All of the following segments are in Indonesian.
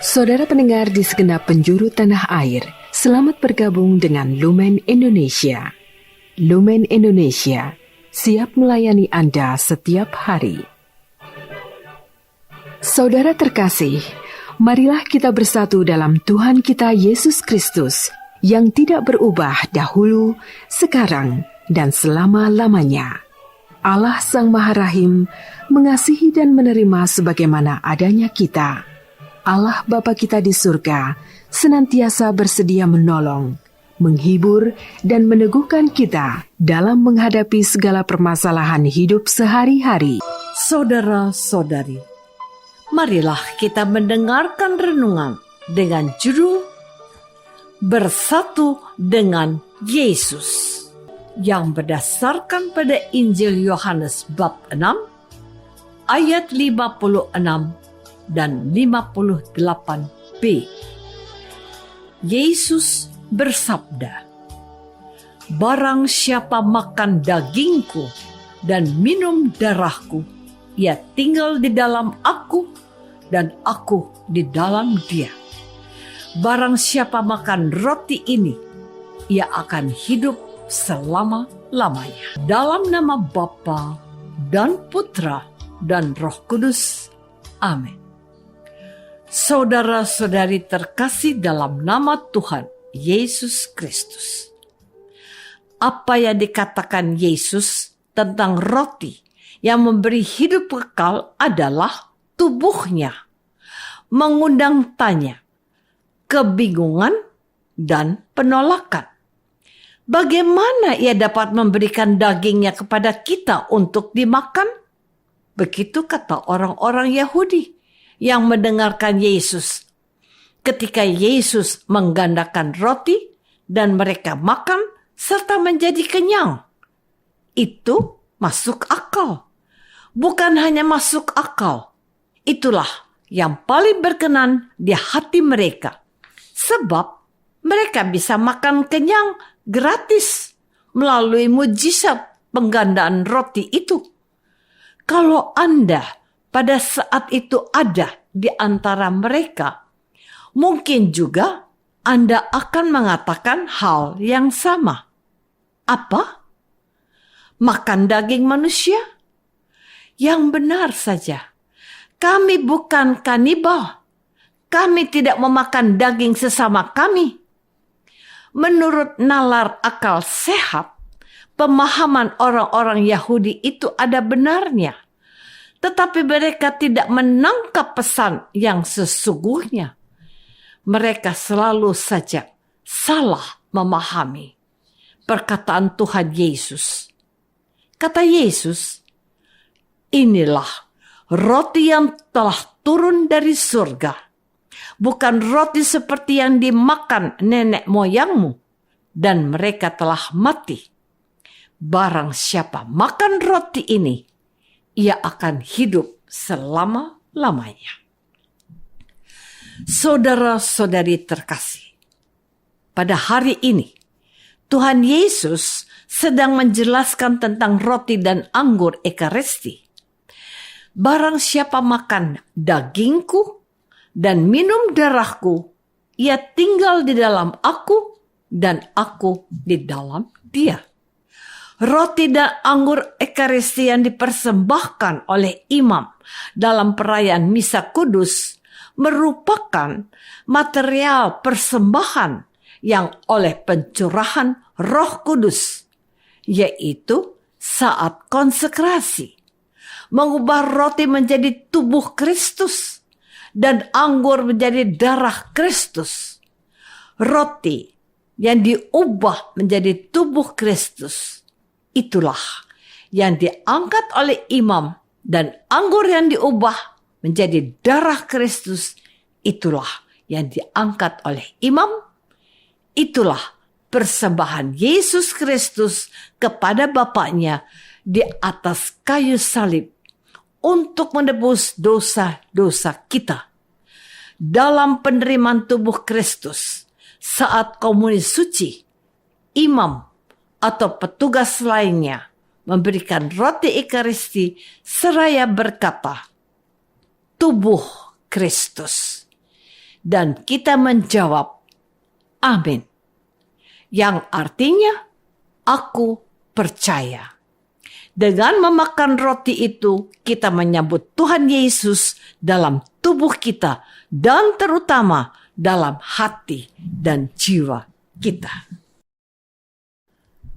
Saudara pendengar di segenap penjuru tanah air, selamat bergabung dengan Lumen Indonesia. Lumen Indonesia siap melayani Anda setiap hari. Saudara terkasih, marilah kita bersatu dalam Tuhan kita Yesus Kristus yang tidak berubah dahulu, sekarang, dan selama-lamanya. Allah Sang Maha Rahim mengasihi dan menerima sebagaimana adanya kita. Allah Bapa kita di surga senantiasa bersedia menolong, menghibur, dan meneguhkan kita dalam menghadapi segala permasalahan hidup sehari-hari. Saudara-saudari, marilah kita mendengarkan renungan dengan judul Bersatu dengan Yesus yang berdasarkan pada Injil Yohanes bab 6 ayat 56 dan 58b. Yesus bersabda, "Barang siapa makan dagingku dan minum darahku, ia tinggal di dalam aku dan aku di dalam dia. Barang siapa makan roti ini, ia akan hidup selama-lamanya." Dalam nama Bapa dan Putra dan Roh Kudus. Amin. Saudara-saudari terkasih dalam nama Tuhan Yesus Kristus. Apa yang dikatakan Yesus tentang roti yang memberi hidup kekal adalah tubuhnya, mengundang tanya, kebingungan, dan penolakan. Bagaimana ia dapat memberikan dagingnya kepada kita untuk dimakan? Begitu kata orang-orang Yahudi yang mendengarkan Yesus. Ketika Yesus menggandakan roti dan mereka makan serta menjadi kenyang. Itu masuk akal. Bukan hanya masuk akal. Itulah yang paling berkenan di hati mereka. Sebab mereka bisa makan kenyang gratis melalui mujizat penggandaan roti itu. Kalau Anda pada saat itu ada di antara mereka, mungkin juga Anda akan mengatakan hal yang sama. Apa? Makan daging manusia? Yang benar saja. Kami bukan kanibal. Kami tidak memakan daging sesama kami. Menurut nalar akal sehat, pemahaman orang-orang Yahudi itu ada benarnya. Tetapi mereka tidak menangkap pesan yang sesungguhnya. Mereka selalu saja salah memahami perkataan Tuhan Yesus. Kata Yesus, "Inilah roti yang telah turun dari surga. Bukan roti seperti yang dimakan nenek moyangmu, dan mereka telah mati. Barang siapa makan roti ini, ia akan hidup selama-lamanya." Saudara-saudari terkasih, pada hari ini Tuhan Yesus sedang menjelaskan tentang roti dan anggur Ekaristi. Barang siapa makan dagingku dan minum darahku, ia tinggal di dalam aku dan aku di dalam dia. Roti dan anggur Ekaristi yang dipersembahkan oleh imam dalam perayaan Misa Kudus merupakan material persembahan yang oleh pencurahan Roh Kudus, yaitu saat konsekrasi, mengubah roti menjadi tubuh Kristus dan anggur menjadi darah Kristus. Roti yang diubah menjadi tubuh Kristus, itulah yang diangkat oleh imam, dan anggur yang diubah menjadi darah Kristus, itulah yang diangkat oleh imam. Itulah persembahan Yesus Kristus kepada Bapaknya di atas kayu salib untuk menebus dosa-dosa kita. Dalam penerimaan tubuh Kristus saat komuni suci, imam atau petugas lainnya memberikan roti Ekaristi seraya berkata, "Tubuh Kristus." Dan kita menjawab, amin. Yang artinya, aku percaya. Dengan memakan roti itu, kita menyambut Tuhan Yesus dalam tubuh kita dan terutama dalam hati dan jiwa kita.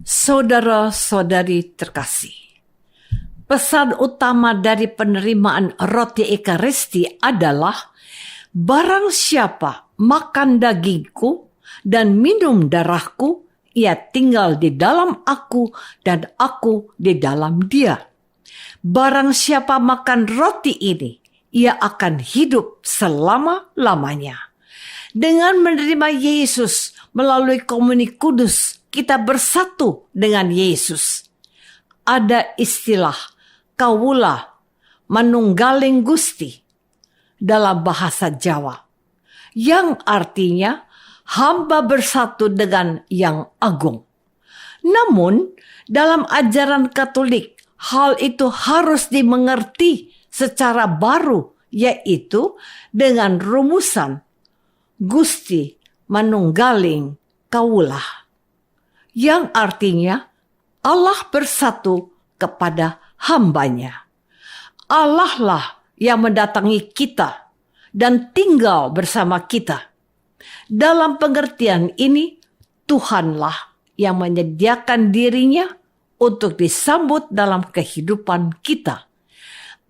Saudara-saudari terkasih, pesan utama dari penerimaan roti Ekaristi adalah barang siapa makan dagingku dan minum darahku, ia tinggal di dalam aku dan aku di dalam dia. Barang siapa makan roti ini, ia akan hidup selama-lamanya. Dengan menerima Yesus melalui komuni kudus, kita bersatu dengan Yesus. Ada istilah kawula manunggaling Gusti dalam bahasa Jawa, yang artinya hamba bersatu dengan yang agung. Namun, dalam ajaran Katolik, hal itu harus dimengerti secara baru, yaitu dengan rumusan Gusti manunggaling kawula, yang artinya Allah bersatu kepada hambanya. Allah lah yang mendatangi kita dan tinggal bersama kita. Dalam pengertian ini, Tuhanlah yang menyediakan dirinya untuk disambut dalam kehidupan kita.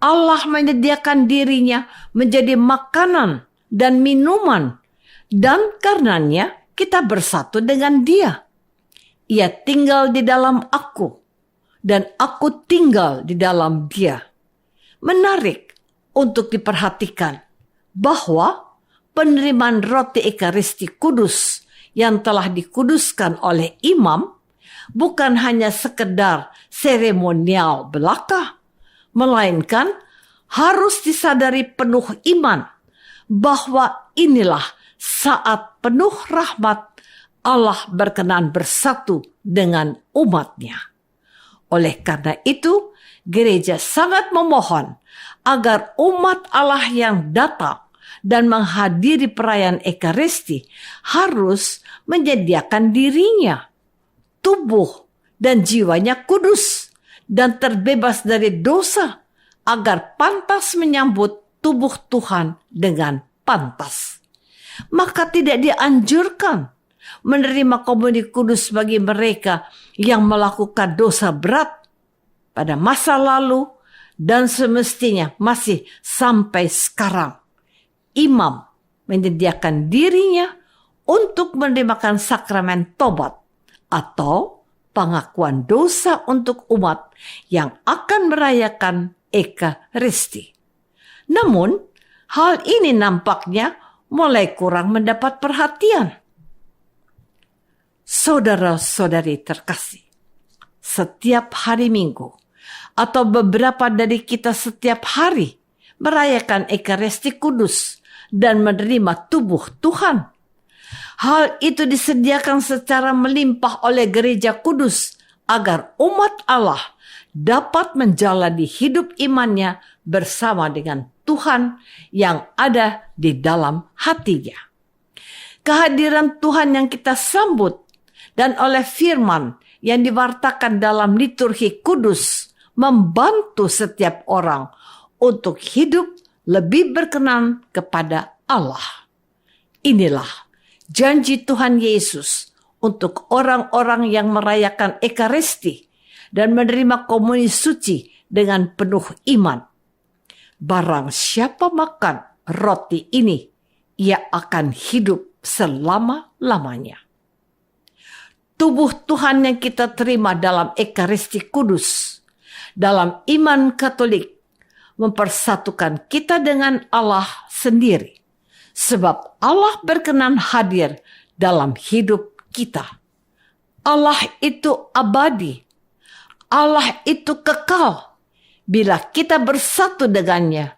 Allah menyediakan dirinya menjadi makanan dan minuman, dan karenanya kita bersatu dengan Dia. Ia tinggal di dalam aku, dan aku tinggal di dalam Dia. Menarik untuk diperhatikan bahwa penerimaan roti Ekaristi Kudus yang telah dikuduskan oleh imam bukan hanya sekedar seremonial belaka, melainkan harus disadari penuh iman bahwa inilah saat penuh rahmat Allah berkenan bersatu dengan umatnya. Oleh karena itu, gereja sangat memohon agar umat Allah yang datang dan menghadiri perayaan Ekaristi harus menyediakan dirinya, tubuh dan jiwanya kudus dan terbebas dari dosa agar pantas menyambut tubuh Tuhan dengan pantas. Maka tidak dianjurkan menerima komuni kudus bagi mereka yang melakukan dosa berat pada masa lalu dan semestinya masih sampai sekarang. Imam menyediakan dirinya untuk menerimakan sakramen tobat atau pengakuan dosa untuk umat yang akan merayakan Ekaristi. Namun, hal ini nampaknya mulai kurang mendapat perhatian. Saudara-saudari terkasih, setiap hari Minggu atau beberapa dari kita setiap hari merayakan Ekaristi Kudus dan menerima tubuh Tuhan. Hal itu disediakan secara melimpah oleh Gereja Kudus agar umat Allah dapat menjalani hidup imannya bersama dengan Tuhan yang ada di dalam hatinya. Kehadiran Tuhan yang kita sambut dan oleh firman yang diwartakan dalam liturgi kudus membantu setiap orang untuk hidup lebih berkenan kepada Allah. Inilah janji Tuhan Yesus untuk orang-orang yang merayakan Ekaristi dan menerima komuni suci dengan penuh iman. Barang siapa makan roti ini, ia akan hidup selama-lamanya. Tubuh Tuhan yang kita terima dalam Ekaristi Kudus, dalam iman Katolik, mempersatukan kita dengan Allah sendiri. Sebab Allah berkenan hadir dalam hidup kita. Allah itu abadi. Allah itu kekal. Bila kita bersatu dengannya,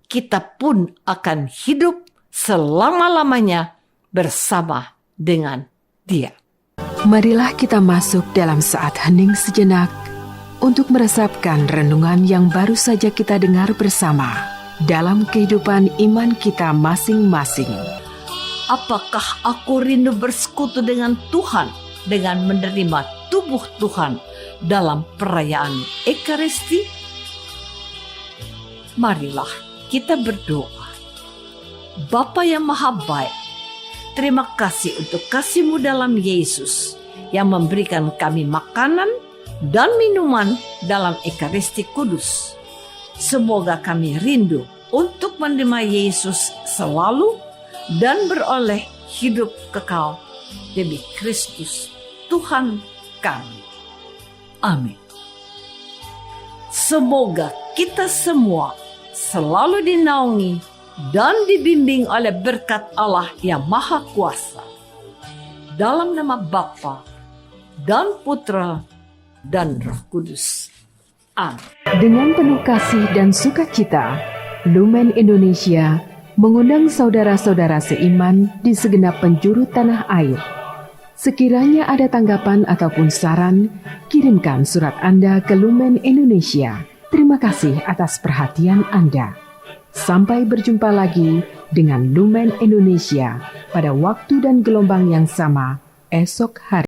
kita pun akan hidup selama-lamanya bersama dengan Dia. Marilah kita masuk dalam saat hening sejenak untuk meresapkan renungan yang baru saja kita dengar bersama dalam kehidupan iman kita masing-masing. Apakah aku rindu bersekutu dengan Tuhan dengan menerima tubuh Tuhan dalam perayaan Ekaristi? Marilah kita berdoa. Bapa yang Maha Baik, terima kasih untuk kasih-Mu dalam Yesus yang memberikan kami makanan dan minuman dalam Ekaristi Kudus. Semoga kami rindu untuk menerima Yesus selalu dan beroleh hidup kekal demi Kristus Tuhan kami. Amin. Semoga kita semua selalu dinaungi dan dibimbing oleh berkat Allah yang Maha Kuasa. Dalam nama Bapa dan Putra dan Roh Kudus. Amin. Dengan penuh kasih dan sukacita, Lumen Indonesia mengundang saudara-saudara seiman di segenap penjuru tanah air. Sekiranya ada tanggapan ataupun saran, kirimkan surat Anda ke Lumen Indonesia. Terima kasih atas perhatian Anda. Sampai berjumpa lagi dengan Lumen Indonesia pada waktu dan gelombang yang sama esok hari.